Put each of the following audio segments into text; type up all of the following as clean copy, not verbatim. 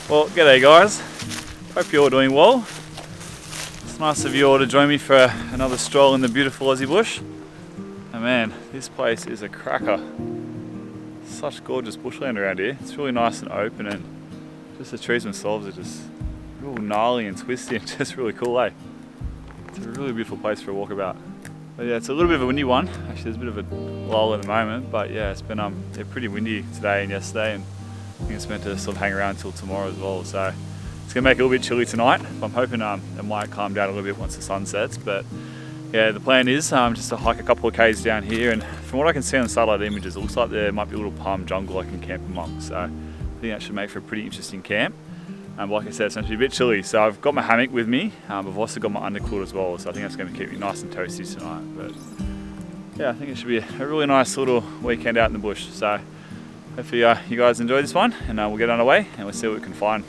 Well, g'day guys. Hope you're all doing well. It's nice of you all to join me for another stroll in the beautiful Aussie bush. And man, this place is a cracker. Such gorgeous bushland around here. It's really nice and open, and just the trees themselves are just real gnarly and twisty and just really cool, eh? It's a really beautiful place for a walkabout. But yeah, it's a little bit of a windy one. Actually, there's a bit of a lull at the moment, but yeah, it's been pretty windy today and yesterday, and I think it's meant to sort of hang around until tomorrow as well. So it's gonna make it a little bit chilly tonight. I'm hoping it might calm down a little bit once the sun sets. But yeah, the plan is just to hike a couple of k's down here, and from what I can see on the satellite images, it looks like there might be a little palm jungle I can camp among. So I think that should make for a pretty interesting camp. But like I said, it's going to be a bit chilly, so I've got my hammock with me. I've also got my underquilt as well, so I think that's going to keep me nice and toasty tonight. But yeah, I think it should be a really nice little weekend out in the bush. So hopefully you guys enjoy this one, and we'll get underway and we'll see what we can find.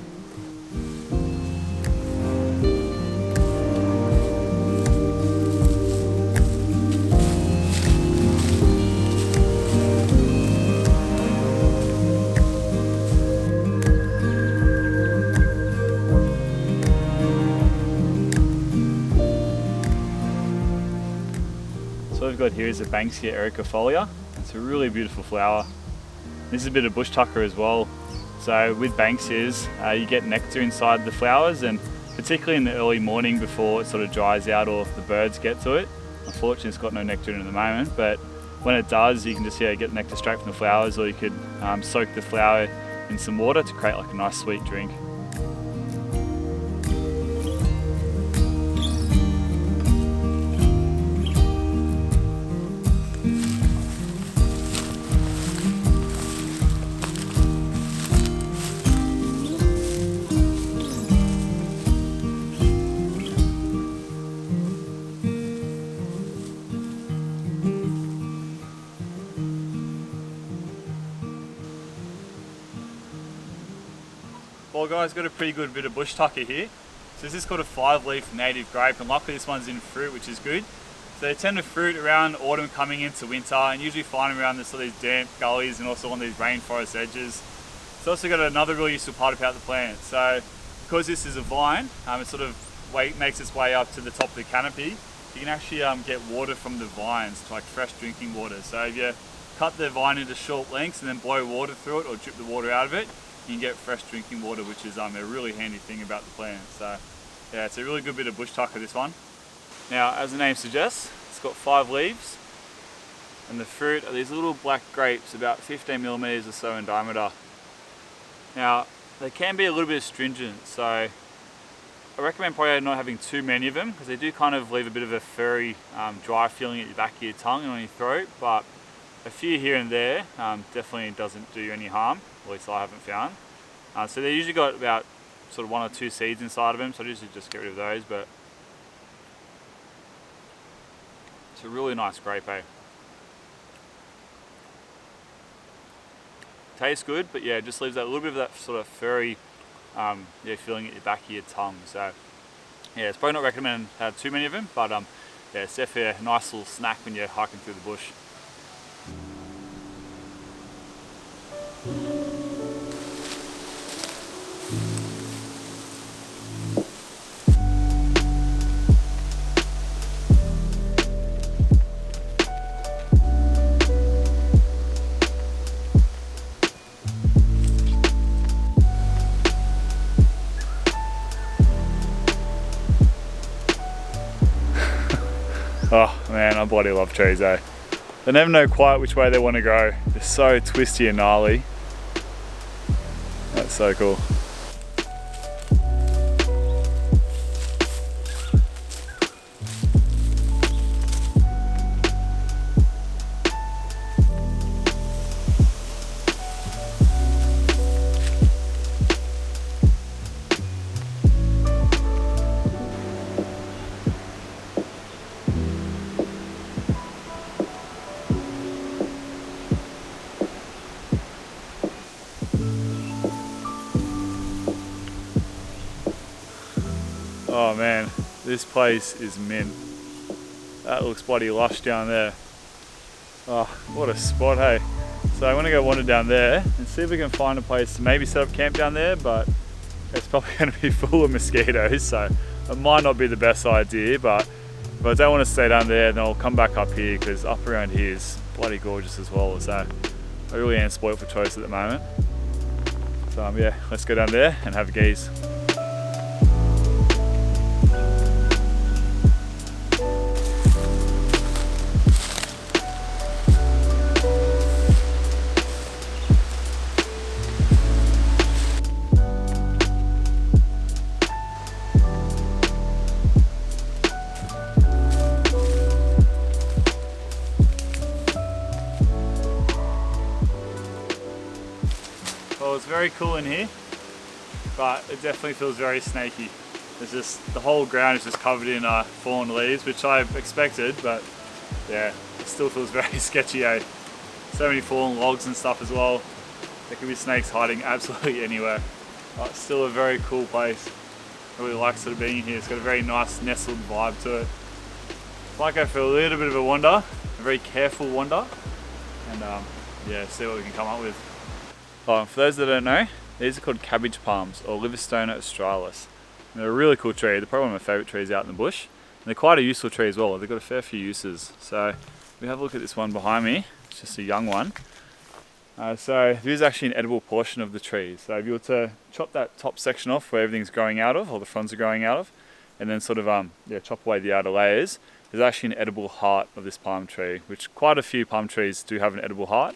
So what we've got here is a Banksia ericofolia. It's a really beautiful flower. This is a bit of bush tucker as well. So with Banksias, you get nectar inside the flowers, and particularly in the early morning before it sort of dries out or the birds get to it. Unfortunately, it's got no nectar in it at the moment, but when it does, you can just get nectar straight from the flowers, or you could soak the flower in some water to create like a nice sweet drink. Well guys, got a pretty good bit of bush tucker here. So this is called a 5-leaf native grape, and luckily this one's in fruit, which is good. So they tend to fruit around autumn coming into winter, and usually find them around these damp gullies and also on these rainforest edges. It's also got another really useful part about the plant. So because this is a vine, it sort of makes its way up to the top of the canopy. You can actually get water from the vines, like fresh drinking water. So if you cut the vine into short lengths and then blow water through it or drip the water out of it, you can get fresh drinking water, which is a really handy thing about the plant. So yeah, it's a really good bit of bush tucker, this one. Now, as the name suggests, it's got 5 leaves, and the fruit are these little black grapes about 15 millimeters or so in diameter. Now, they can be a little bit astringent, so I recommend probably not having too many of them, because they do kind of leave a bit of a furry, dry feeling at the back of your tongue and on your throat, but a few here and there definitely doesn't do you any harm, at least I haven't found. So they usually got about sort of 1 or 2 seeds inside of them, so I usually just get rid of those, but it's a really nice grape, eh? Tastes good, but yeah, it just leaves that little bit of that sort of furry feeling at the back of your tongue. So yeah, it's probably not recommended to have too many of them, but yeah, it's definitely a nice little snack when you're hiking through the bush. Oh man, I bloody love trees, eh? They never know quite which way they want to go. They're so twisty and gnarly. That's so cool. Oh man, this place is mint. That looks bloody lush down there. Oh, what a spot, hey. So I'm gonna go wander down there and see if we can find a place to maybe set up camp down there, but it's probably going to be full of mosquitoes, so it might not be the best idea, but if I don't want to stay down there, then I'll come back up here, because up around here is bloody gorgeous as well. So I really am spoiled for choice at the moment. So yeah, let's go down there and have a gaze. Well, it's very cool in here, but it definitely feels very snaky. It's just, the whole ground is just covered in fallen leaves, which I expected, but yeah, it still feels very sketchy, eh? So many fallen logs and stuff as well. There could be snakes hiding absolutely anywhere. But it's still a very cool place. I really like sort of being here. It's got a very nice nestled vibe to it. It's like I feel a little bit of a wander, a very careful wander, and yeah, see what we can come up with. For those that don't know, these are called cabbage palms, or Livistona australis. And they're a really cool tree. They're probably one of my favourite trees out in the bush. And they're quite a useful tree as well. They've got a fair few uses. So if we have a look at this one behind me. It's just a young one. So there is actually an edible portion of the tree. So if you were to chop that top section off where everything's growing out of, or the fronds are growing out of, and then sort of chop away the outer layers, there's actually an edible heart of this palm tree, which quite a few palm trees do have an edible heart.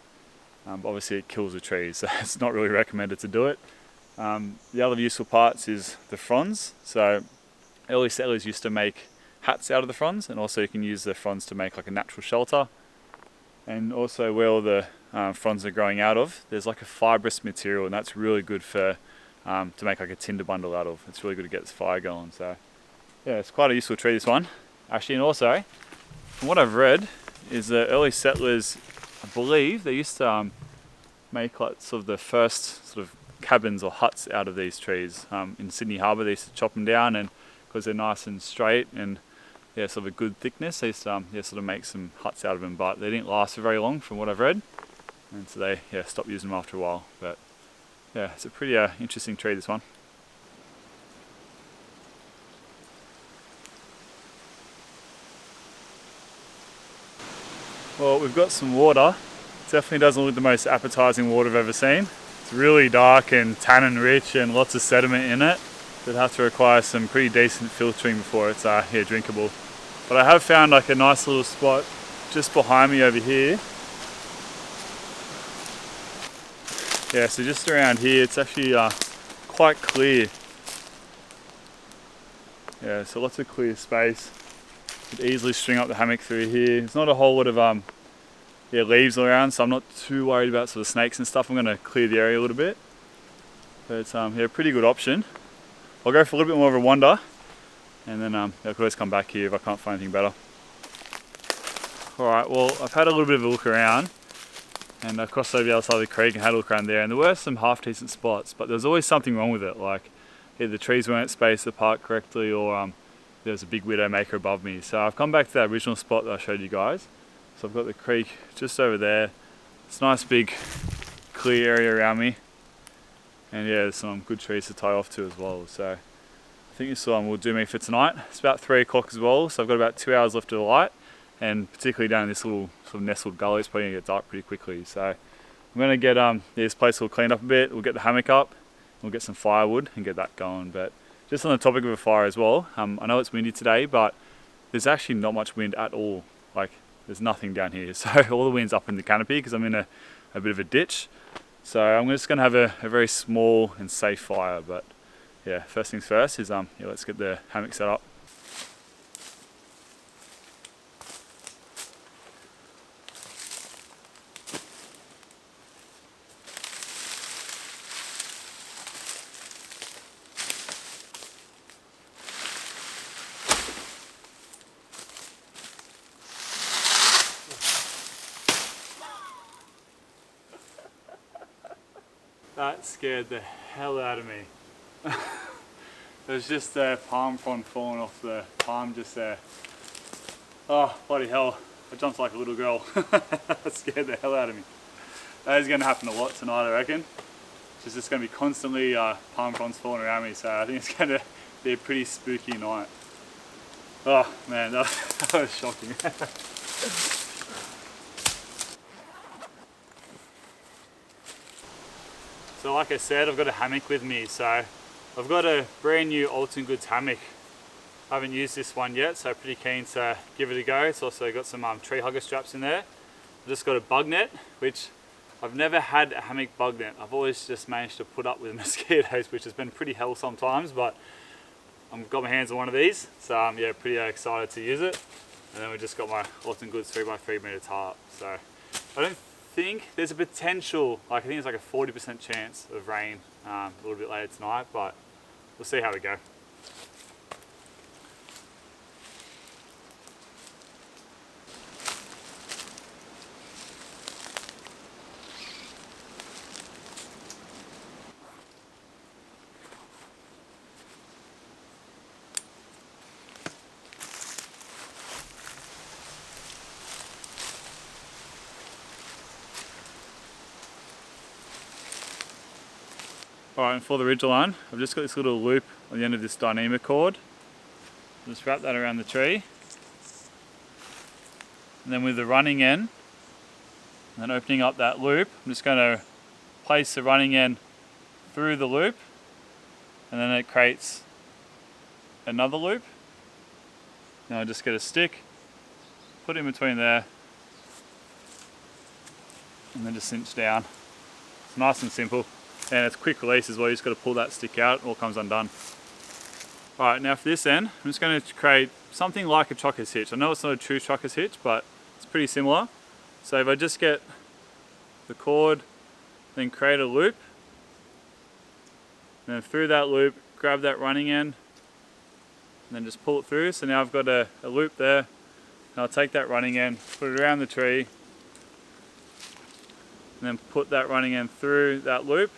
But obviously it kills the trees, so it's not really recommended to do it. The other useful parts is the fronds. So early settlers used to make hats out of the fronds, and also you can use the fronds to make like a natural shelter. And also where all the fronds are growing out of, there's like a fibrous material, and that's really good for to make like a tinder bundle out of. It's really good to get this fire going. So yeah, it's quite a useful tree, this one. Actually, and also, from what I've read, is the early settlers, I believe, they used to make like sort of the first sort of cabins or huts out of these trees. In Sydney Harbour, they used to chop them down, and because they're nice and straight and yeah, sort of a good thickness, they used to sort of make some huts out of them, but they didn't last for very long from what I've read, and so they stopped using them after a while. But yeah, it's a pretty interesting tree, this one. Well, we've got some water. Definitely doesn't look the most appetizing water I've ever seen. It's really dark and tannin rich and lots of sediment in it. So it'd have to require some pretty decent filtering before it's drinkable. But I have found like a nice little spot just behind me over here. Yeah, so just around here, it's actually quite clear. Yeah, so lots of clear space. Could easily string up the hammock through here. There's not a whole lot of leaves around, so I'm not too worried about sort of snakes and stuff. I'm going to clear the area a little bit. But it's a pretty good option. I'll go for a little bit more of a wander, and then I could always come back here if I can't find anything better. Alright, well, I've had a little bit of a look around, and I crossed over the other side of the creek and had a look around there, and there were some half decent spots, but there's always something wrong with it. Like either the trees weren't spaced apart correctly, or there's a big widowmaker above me. So I've come back to that original spot that I showed you guys. So I've got the creek just over there. It's a nice big clear area around me. And yeah, there's some good trees to tie off to as well. So I think this one will do me for tonight. It's about 3 o'clock as well, so I've got about 2 hours left of the light. And particularly down in this little sort of nestled gully, it's probably going to get dark pretty quickly. So I'm going to get this place all cleaned up a bit. We'll get the hammock up. We'll get some firewood and get that going. But just on the topic of a fire as well, I know it's windy today, but there's actually not much wind at all. Like, there's nothing down here. So all the wind's up in the canopy because I'm in a bit of a ditch. So I'm just going to have a very small and safe fire. But yeah, first things first is let's get the hammock set up. That scared the hell out of me. There's just a palm frond falling off the palm just there. Oh, bloody hell. I jumped like a little girl. That scared the hell out of me. That is going to happen a lot tonight, I reckon. There's just going to be constantly palm fronds falling around me, so I think it's going to be a pretty spooky night. Oh man, that was shocking. So like I said, I've got a hammock with me, so I've got a brand new Alton Goods hammock. I haven't used this one yet, so pretty keen to give it a go. It's also got some tree hugger straps in there. I've just got a bug net, which I've never had a hammock bug net. I've always just managed to put up with mosquitoes, which has been pretty hell sometimes, but I've got my hands on one of these, so yeah, pretty excited to use it. And then we've just got my Alton Goods 3x3 meter tarp. So I don't think there's a potential, like I think it's like a 40% chance of rain a little bit later tonight, but we'll see how we go. Alright, and for the Ridgeline, I've just got this little loop on the end of this Dyneema cord. Just wrap that around the tree. And then with the running end, and then opening up that loop, I'm just going to place the running end through the loop, and then it creates another loop. Now I just get a stick, put it in between there, and then just cinch down. It's nice and simple. And it's quick release as well, you just got to pull that stick out, it all comes undone. Alright, now for this end, I'm just going to create something like a chocker's hitch. I know it's not a true chocker's hitch, but it's pretty similar. So if I just get the cord, then create a loop, and then through that loop, grab that running end, and then just pull it through. So now I've got a loop there, and I'll take that running end, put it around the tree, and then put that running end through that loop.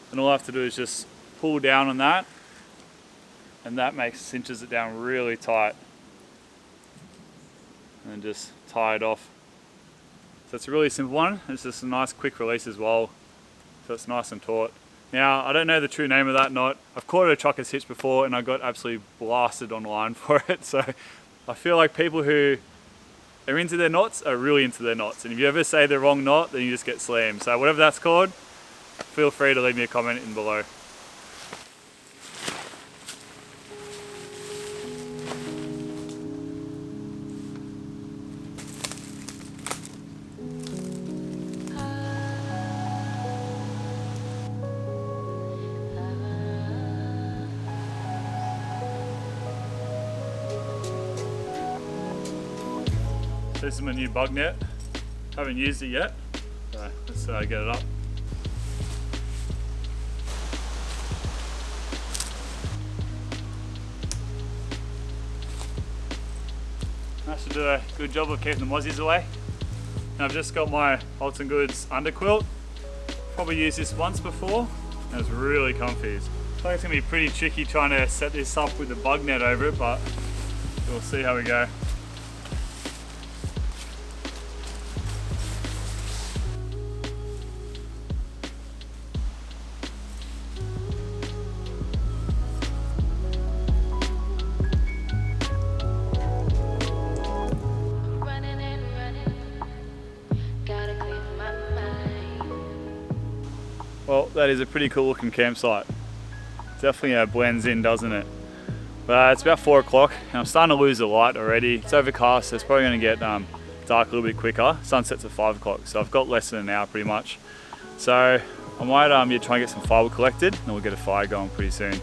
And all I have to do is just pull down on that, and that cinches it down really tight, and then just tie it off. So it's a really simple one. It's just a nice quick release as well, so it's nice and taut. Now I don't know the true name of that knot. I've caught a chocker's hitch before and I got absolutely blasted online for it, so I feel like people who are into their knots are really into their knots, and if you ever say the wrong knot, then you just get slammed. So whatever that's called, feel free to leave me a comment in below. This is my new bug net. Haven't used it yet, so let's get it up. That should do a good job of keeping the mozzies away. And I've just got my Alton Goods underquilt. Probably used this once before, and it's really comfy. I think it's going to be pretty tricky trying to set this up with the bug net over it, but we'll see how we go. Well, that is a pretty cool looking campsite. Definitely blends in, doesn't it? But it's about 4 o'clock and I'm starting to lose the light already. It's overcast, so it's probably going to get dark a little bit quicker. Sunset's at 5 o'clock, so I've got less than an hour pretty much. So I might try and get some firewood collected, and we'll get a fire going pretty soon.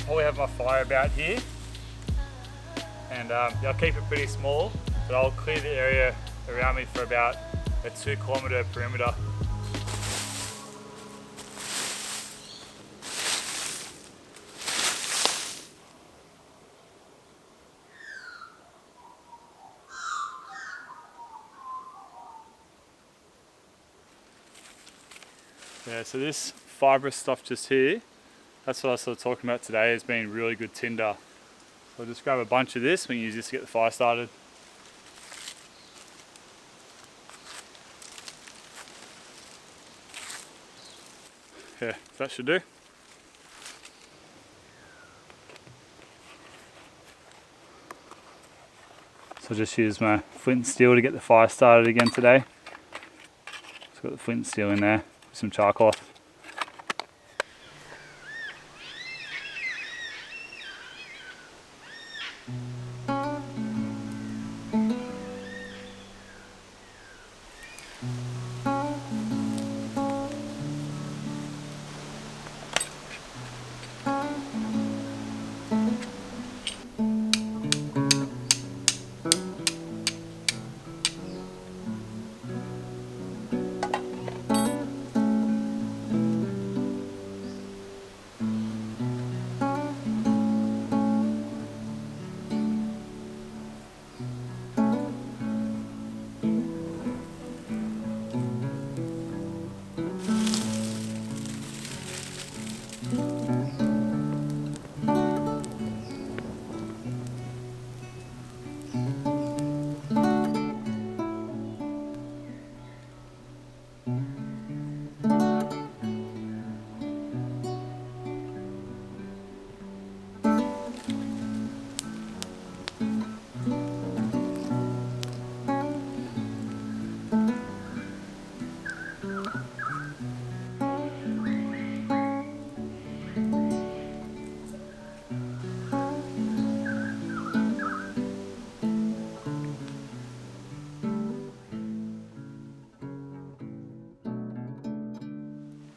Probably have my fire about here, and I'll keep it pretty small, but I'll clear the area around me for about a 2 kilometre perimeter. Yeah, so this fibrous stuff just here, that's what I was sort of talking about today as being really good tinder. So I'll just grab a bunch of this, we can use this to get the fire started. Yeah, that should do. So I'll just use my flint and steel to get the fire started again today. Just got the flint and steel in there, some charcoal.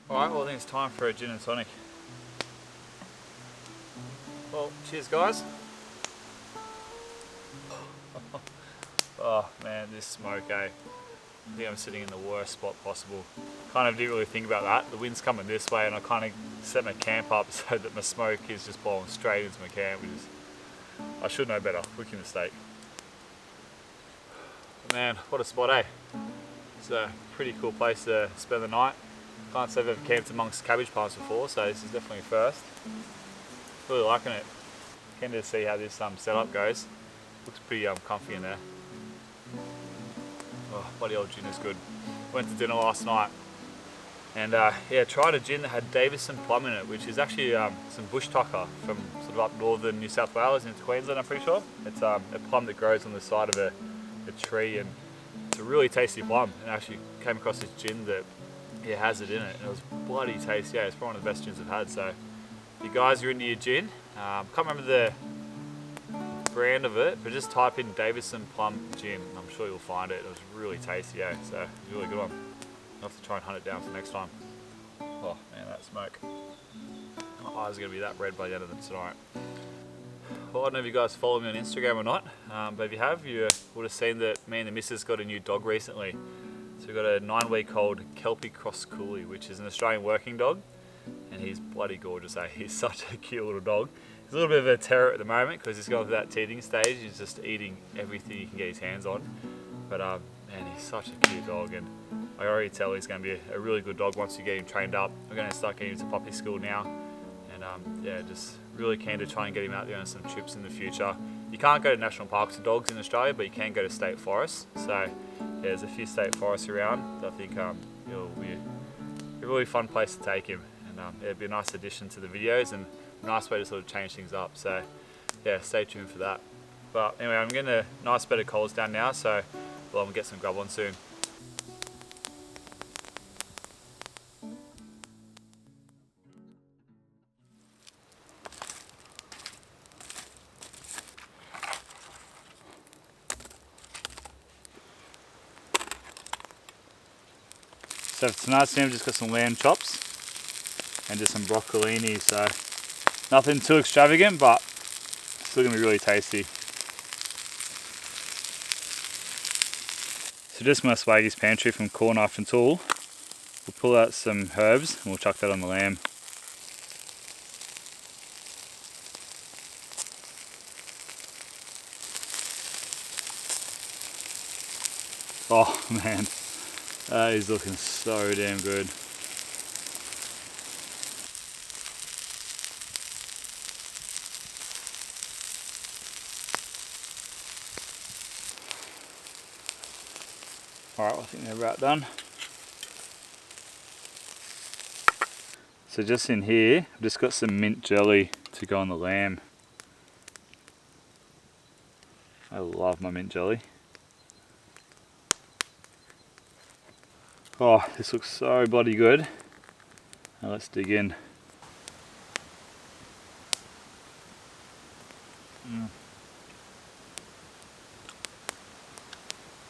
Alright, well I think it's time for a gin and tonic. Well, cheers guys. Oh man, this smoke, eh? I think I'm sitting in the worst spot possible. Kind of didn't really think about that. The wind's coming this way and I kind of set my camp up so that my smoke is just blowing straight into my camp, which is, I should know better, rookie mistake. But man, what a spot, eh? It's a pretty cool place to spend the night. Can't say I've ever camped amongst cabbage palms before, so this is definitely a first. Really liking it. Keen to see how this setup goes. Looks pretty comfy in there. Oh, bloody old gin is good. Went to dinner last night and yeah, tried a gin that had Davison plum in it, which is actually some bush tucker from sort of up northern New South Wales into Queensland, I'm pretty sure. It's a plum that grows on the side of a tree, and it's a really tasty plum. And I actually came across this gin that has it in it, and it was bloody tasty. Yeah, it's probably one of the best gins I've had. So if you guys are into your gin, can't remember the brand of it, but just type in Davison Plum Gin. I'm sure you'll find it. It was really tasty, yeah. So it was a really good one. I'll have to try and hunt it down for next time. Oh man, that smoke. My eyes are gonna be that red by the end of the tonight. Well, I don't know if you guys follow me on Instagram or not, but if you have, you would have seen that me and the missus got a new dog recently. So we've got a 9-week-old Kelpie Cross Coolie, which is an Australian working dog, and he's bloody gorgeous, eh? He's such a cute little dog. He's a little bit of a terror at the moment because he's going through that teething stage. He's just eating everything he can get his hands on. But man, he's such a cute dog, and I already tell he's going to be a really good dog once you get him trained up. We're going to start getting him to puppy school now, and yeah, just really keen to try and get him out there on some trips in the future. You can't go to national parks with dogs in Australia, but you can go to state forests. So yeah, there's a few state forests around. I think it'll be a really fun place to take him, and it'll be a nice addition to the videos and a nice way to sort of change things up. So yeah, stay tuned for that. But anyway, I'm getting a nice bed of coals down now, so well, I'm gonna get some grub on soon. So for tonight's dinner, I've just got some lamb chops and just some broccolini, so nothing too extravagant, but still gonna be really tasty. So just my Swaggy's pantry from Core Knife and Tool. We'll pull out some herbs and we'll chuck that on the lamb. Oh man, that is looking so damn good. Alright, I think they're about done. So just in here, I've just got some mint jelly to go on the lamb. I love my mint jelly. Oh, this looks so bloody good. Now let's dig in.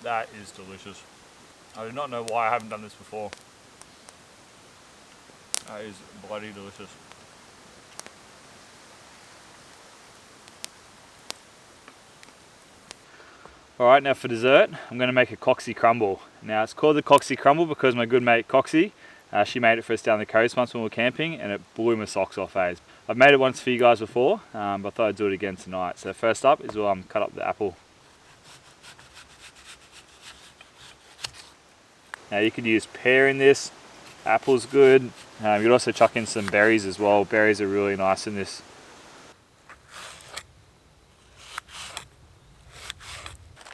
That is delicious. I do not know why I haven't done this before. That is bloody delicious. Alright, now for dessert, I'm going to make a Coxie crumble. Now it's called the Coxie crumble because my good mate Coxie, she made it for us down the coast once when we were camping and it blew my socks off, I've made it once for you guys before, but I thought I'd do it again tonight. So first up is we'll cut up the apple. Now you could use pear in this, apple's good. You could also chuck in some berries as well. Berries are really nice in this.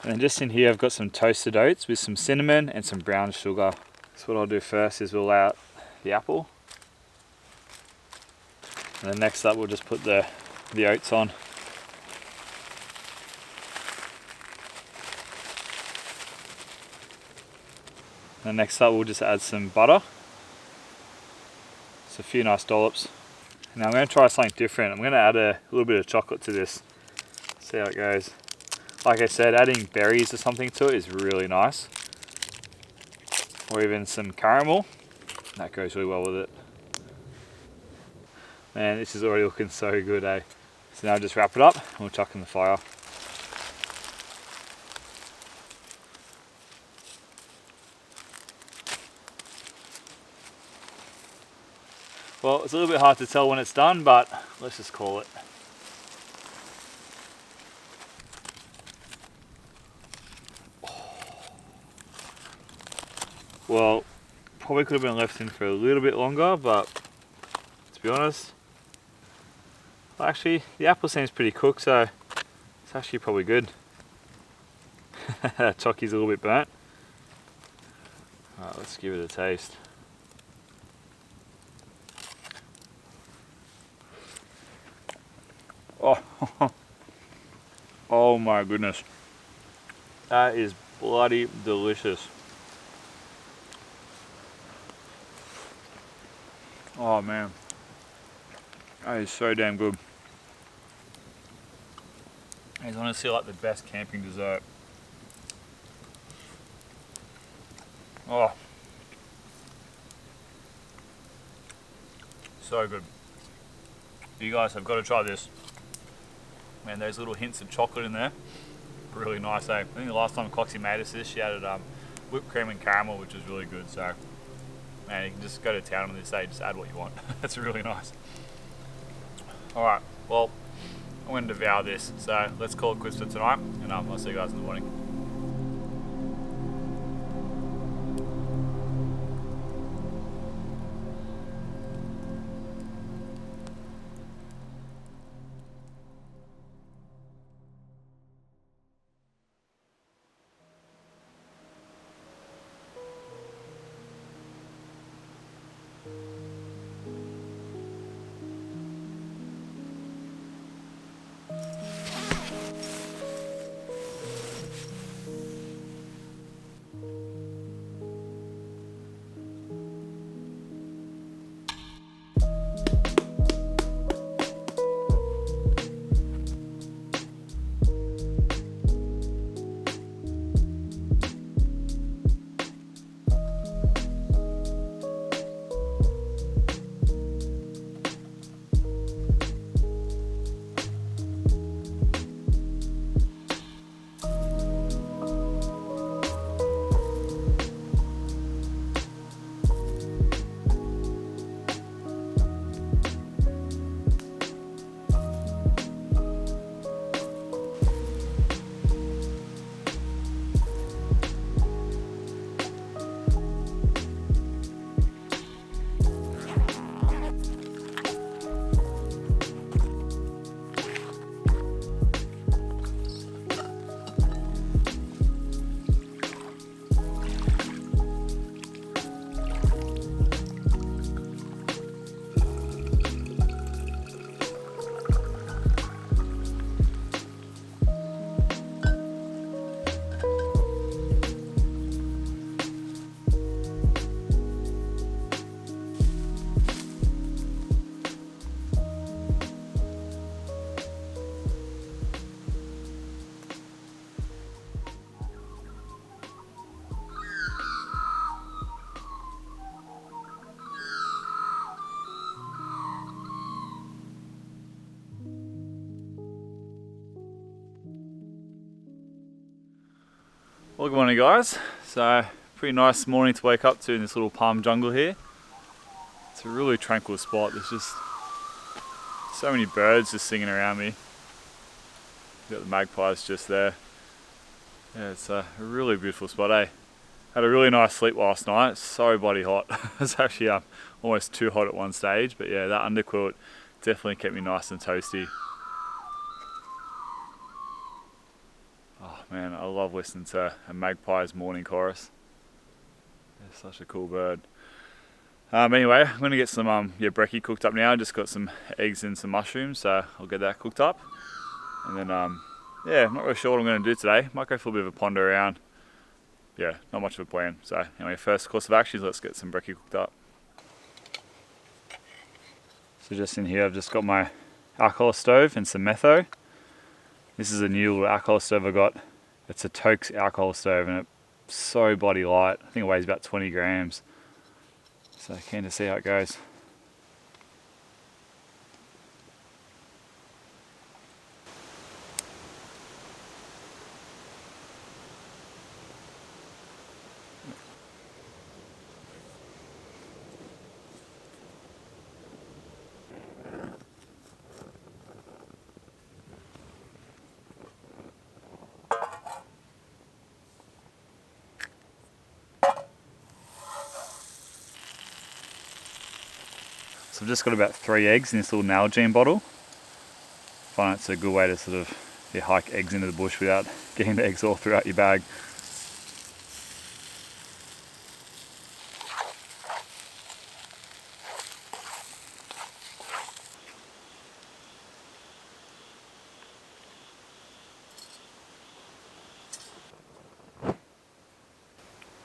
And then just in here I've got some toasted oats with some cinnamon and some brown sugar. So what I'll do first is we'll lay out the apple. And then next up we'll just put the oats on. And then next up we'll just add some butter. Just a few nice dollops. Now I'm going to try something different. I'm going to add a little bit of chocolate to this. See how it goes. Like I said, adding berries or something to it is really nice. Or even some caramel. That goes really well with it. Man, this is already looking so good, eh? So now just wrap it up and we'll chuck in the fire. Well, it's a little bit hard to tell when it's done, but let's just call it. Well, probably could have been left in for a little bit longer, but to be honest, well, actually the apple seems pretty cooked, so it's actually probably good. Chocky's a little bit burnt. Alright, let's give it a taste. Oh, oh my goodness. That is bloody delicious. Oh man, that is so damn good. It's honestly like the best camping dessert. Oh, so good. You guys have got to try this. Man, those little hints of chocolate in there, really nice, eh? I think the last time Coxie made us this, she added whipped cream and caramel, which was really good. So, man, you can just go to town on this, eh? Just add what you want. That's really nice. Alright, well, I'm going to devour this. So, let's call it quits for tonight, and I'll see you guys in the morning. Well, good morning guys. So, pretty nice morning to wake up to in this little palm jungle here. It's a really tranquil spot. There's just so many birds just singing around me. Got the magpies just there. Yeah, it's a really beautiful spot, eh? Had a really nice sleep last night. It's so bloody hot. It's actually almost too hot at one stage, but yeah, that underquilt definitely kept me nice and toasty. Oh man, I love listening to a magpie's morning chorus. It's such a cool bird. Anyway, I'm gonna get some brekkie cooked up now. I just got some eggs and some mushrooms, so I'll get that cooked up. And then yeah, I'm not really sure what I'm gonna do today. Might go for a bit of a ponder around. Yeah, not much of a plan. So anyway, first course of action is let's get some brekkie cooked up. So just in here, I've just got my alcohol stove and some metho. This is a new little alcohol stove I got. It's a Tokes alcohol stove and it's so bloody light. I think it weighs about 20 grams. So keen to see how it goes. So I've just got about 3 eggs in this little Nalgene bottle. I find it's a good way to sort of hike eggs into the bush without getting the eggs all throughout your bag.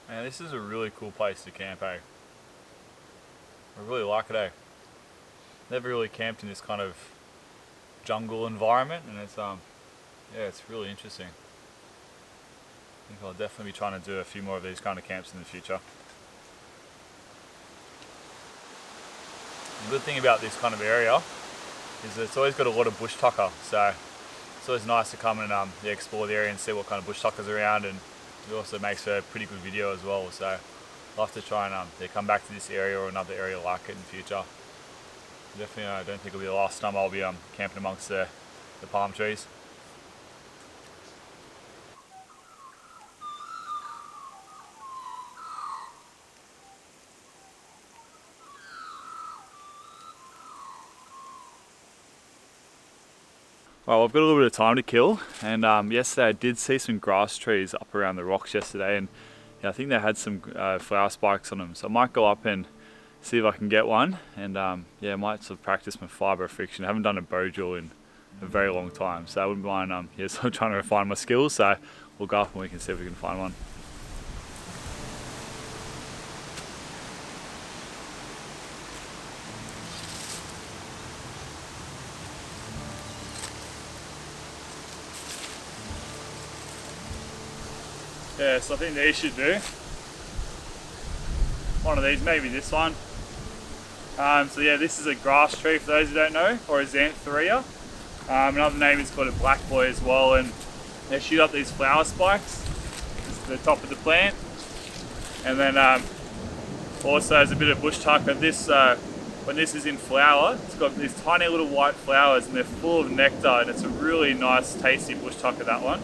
Man, this is a really cool place to camp, eh? I really like it, eh? Never really camped in this kind of jungle environment, and it's yeah, it's really interesting. I think I'll definitely be trying to do a few more of these kind of camps in the future. The good thing about this kind of area is that it's always got a lot of bush tucker, so it's always nice to come and explore the area and see what kind of bush tucker's around, and it also makes a pretty good video as well. So I'll have to try and come back to this area or another area like it in the future. Definitely, I don't think it'll be the last time I'll be camping amongst the palm trees. Well, I've got a little bit of time to kill, and yesterday I did see some grass trees up around the rocks yesterday, and yeah, I think they had some flower spikes on them, so I might go up and see if I can get one, and yeah, I might sort of practice my fibre friction. I haven't done a bow drill in a very long time, so I wouldn't mind yeah, so I'm trying to refine my skills, so we'll go up and we can see if we can find one. Yeah, so I think these should do. One of these, maybe this one. So yeah, this is a grass tree for those who don't know, or a xantheria. Another name is called a black boy as well, and they shoot up these flower spikes. This is the top of the plant. And then also there's a bit of bush tucker. This, when this is in flower, it's got these tiny little white flowers and they're full of nectar, and it's a really nice tasty bush tucker, that one.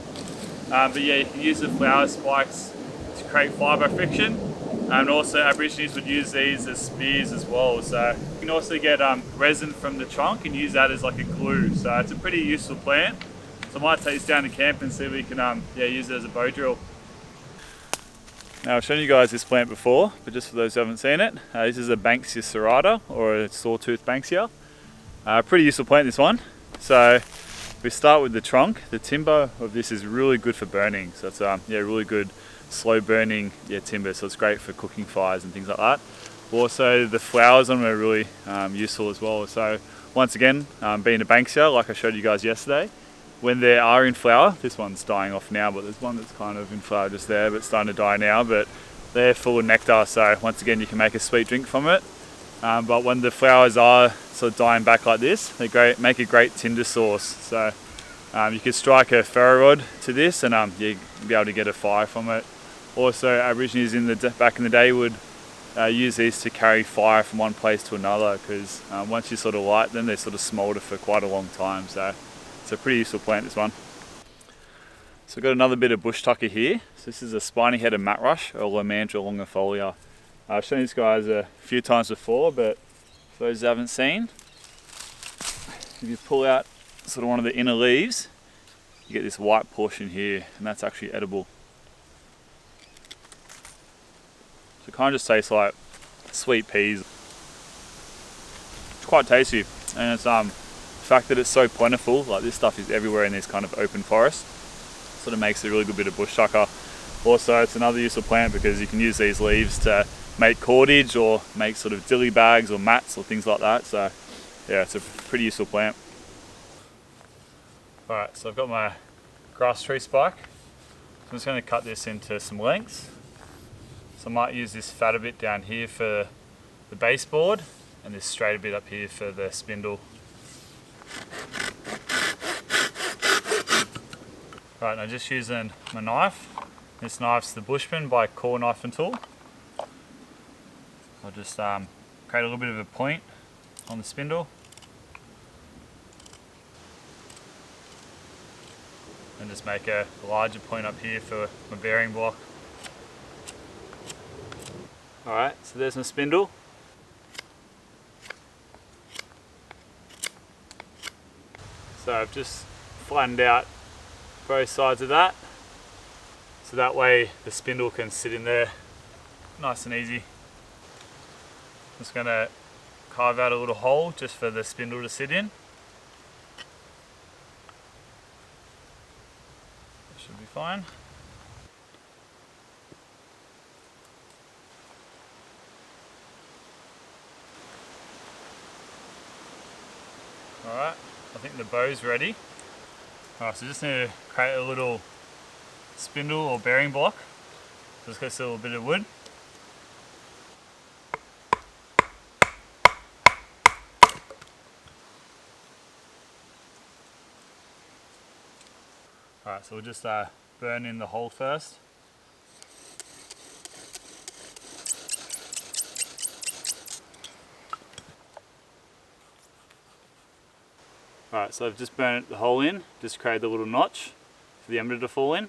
But yeah, you can use the flower spikes to create fibre friction. And also Aborigines would use these as spears as well. So you can also get resin from the trunk and use that as like a glue. So it's a pretty useful plant. So I might take this down to camp and see if we can yeah, use it as a bow drill. Now I've shown you guys this plant before, but just for those who haven't seen it, this is a Banksia serrata, or a sawtooth Banksia. Pretty useful plant, this one. So we start with the trunk. The timber of this is really good for burning. So it's yeah, really good slow burning timber, so it's great for cooking fires and things like that. Also the flowers on them are really useful as well. So once again, being a Banksia, like I showed you guys yesterday, when they are in flower, this one's dying off now, but there's one that's kind of in flower just there, but it's starting to die now, but they're full of nectar, so once again you can make a sweet drink from it. But when the flowers are sort of dying back like this, they make a great tinder sauce. So You could strike a ferro rod to this and you'd be able to get a fire from it. Also, Aborigines back in the day would use these to carry fire from one place to another, because once you sort of light them, they sort of smoulder for quite a long time. So it's a pretty useful plant, this one. So we've got another bit of bush tucker here. So this is a spiny-headed mat rush, or Lomandra longifolia. I've shown these guys a few times before, but for those who haven't seen, if you pull out sort of one of the inner leaves, you get this white portion here, and that's actually edible. So it kind of just tastes like sweet peas. It's quite tasty, and it's the fact that it's so plentiful, like this stuff is everywhere in these kind of open forests, sort of makes it a really good bit of bush tucker. Also, it's another useful plant because you can use these leaves to make cordage or make sort of dilly bags or mats or things like that. So yeah, it's a pretty useful plant. Alright, so I've got my grass tree spike. So I'm just going to cut this into some lengths. So I might use this fatter bit down here for the baseboard and this straighter bit up here for the spindle. Right, now just using my knife. This knife's the Bushman by Core Knife and Tool. I'll just create a little bit of a point on the spindle. And just make a larger point up here for my bearing block. Alright, so there's my spindle. So I've just flattened out both sides of that, so that way the spindle can sit in there nice and easy. Just going to carve out a little hole just for the spindle to sit in. Should be fine. Alright, I think the bow's ready. Alright, so just need to create a little spindle or bearing block. Just gets a little bit of wood. Alright, so we'll just burn in the hole first. Alright, so I've just burnt the hole in, just created the little notch for the ember to fall in.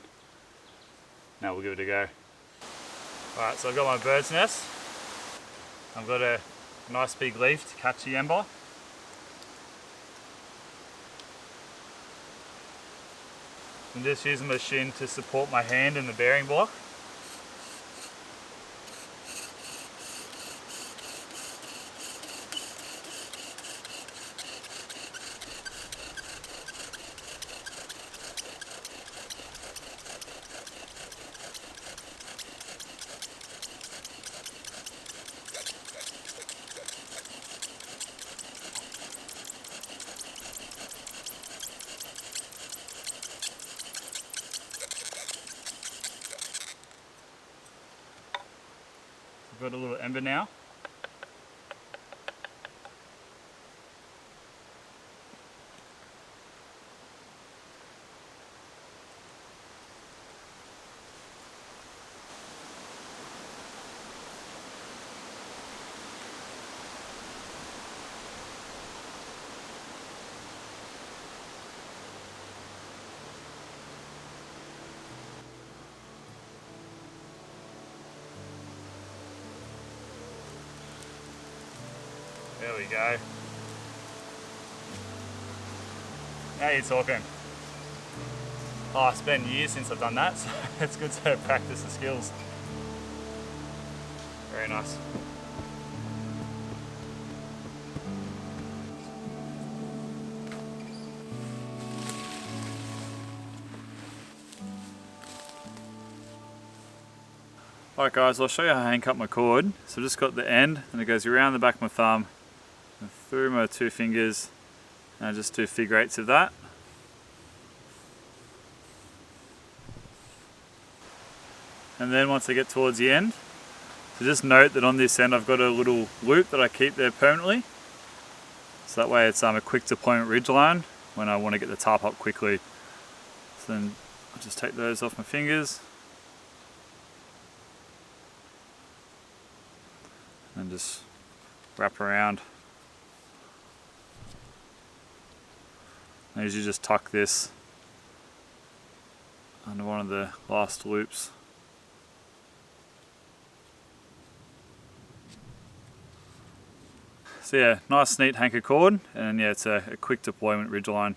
Now we'll give it a go. Alright, so I've got my bird's nest. I've got a nice big leaf to catch the ember. I'm just using my shin to support my hand in the bearing block. I've got a little ember now. There we go. Now you're talking. Oh, it's been years since I've done that, so it's good to practice the skills. Very nice. Alright guys, I'll show you how I hand cut my cord. So I've just got the end and it goes around the back of my thumb and through my two fingers, and I just do figure eights of that. And then once I get towards the end, so just note that on this end I've got a little loop that I keep there permanently. So that way it's a quick deployment ridge line when I want to get the tarp up quickly. So then I'll just take those off my fingers and just wrap around. I usually just tuck this under one of the last loops. So yeah, nice neat hanker cord, and yeah, it's a quick deployment ridgeline.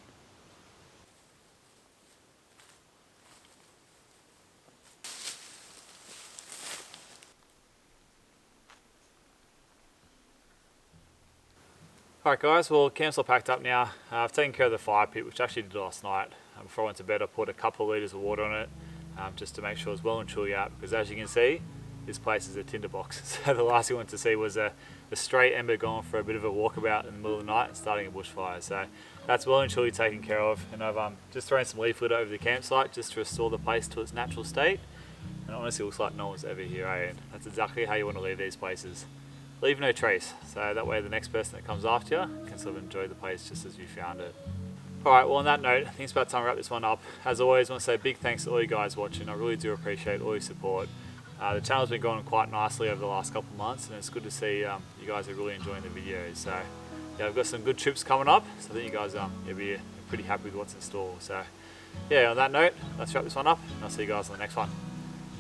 Alright guys, well camp's all packed up now. I've taken care of the fire pit, which I actually did last night. Before I went to bed I poured a couple of litres of water on it, just to make sure it's well and truly out, because as you can see, this place is a tinderbox. So the last thing I wanted to see was a stray ember going for a bit of a walkabout in the middle of the night and starting a bushfire. So that's well and truly taken care of, and I've just thrown some leaf litter over the campsite just to restore the place to its natural state. And it honestly looks like no one's ever here, eh? And that's exactly how you want to leave these places. Leave no trace, so that way the next person that comes after you can sort of enjoy the place just as you found it. Alright, well on that note, I think it's about time to wrap this one up. As always, I want to say a big thanks to all you guys watching. I really do appreciate all your support. The channel's been going quite nicely over the last couple of months, and it's good to see you guys are really enjoying the videos. So yeah, I've got some good trips coming up, so I think you guys you'll be pretty happy with what's in store. So yeah, on that note, let's wrap this one up, and I'll see you guys on the next one.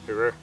Hooroo.